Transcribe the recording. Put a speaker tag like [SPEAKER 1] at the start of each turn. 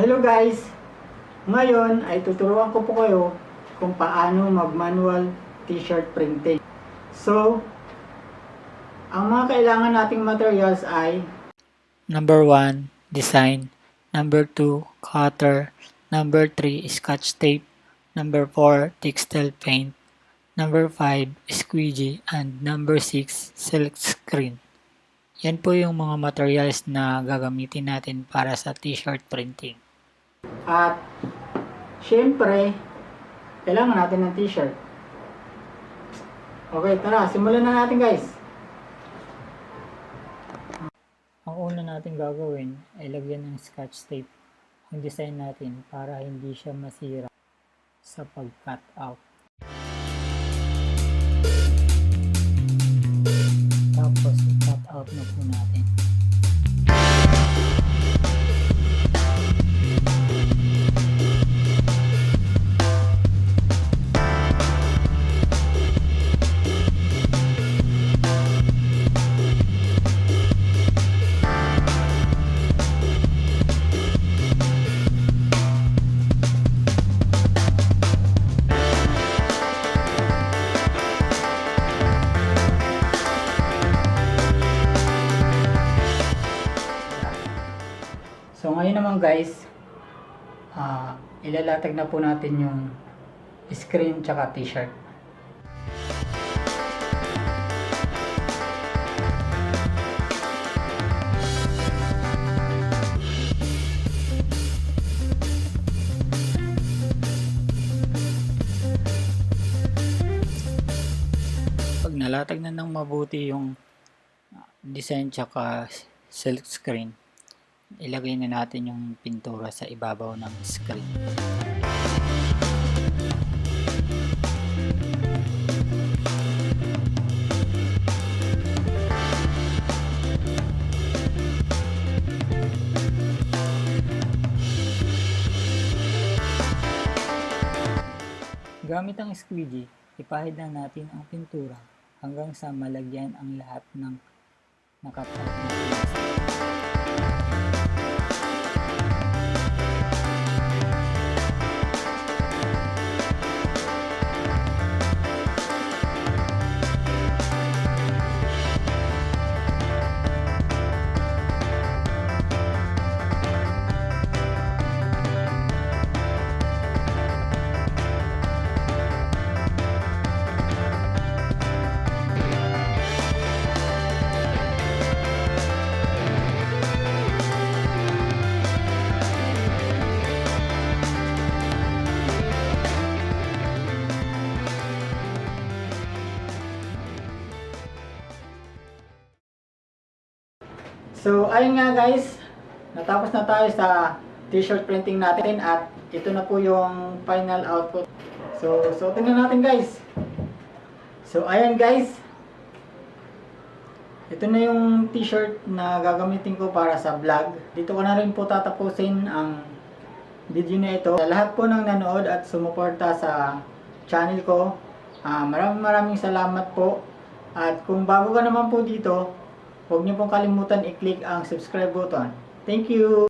[SPEAKER 1] Hello guys! Ngayon ay tuturuan ko po kayo kung paano mag-manual t-shirt printing. So, ang mga kailangan nating materials ay
[SPEAKER 2] Number 1, design. Number 2, cutter. Number 3, scotch tape. Number 4, textile paint. Number 5, squeegee. And number 6, silk screen. Yan po yung mga materials na gagamitin natin para sa t-shirt printing.
[SPEAKER 1] at syempre, kailangan natin ng t-shirt. Okay, tara, simulan na natin guys.
[SPEAKER 2] Ang una natin gagawin ay lagyan ng scotch tape ang design natin para hindi siya masira sa pag-cut out. Tapos i-cut out na po natin.
[SPEAKER 1] So ngayon naman guys, ilalatag na po natin yung screen tsaka t-shirt.
[SPEAKER 2] Pag nalatag na ng mabuti yung design tsaka silk screen, ilagay na natin yung pintura sa ibabaw ng screen. Gamit ang squeegee, ipahid na natin ang pintura hanggang sa malagyan ang lahat ng nakatat na pinas.
[SPEAKER 1] So ayun nga guys, natapos na tayo sa t-shirt printing natin at ito na po yung final output. So tingnan natin guys. So ayan guys, ito na yung t-shirt na gagamitin ko para sa vlog. Dito ko na rin po tatapusin ang video na ito. Sa lahat po ng nanood at sumuporta sa channel ko, maraming salamat po. At kung bago ka naman po dito, huwag niyo pong kalimutan i-click ang subscribe button. Thank you!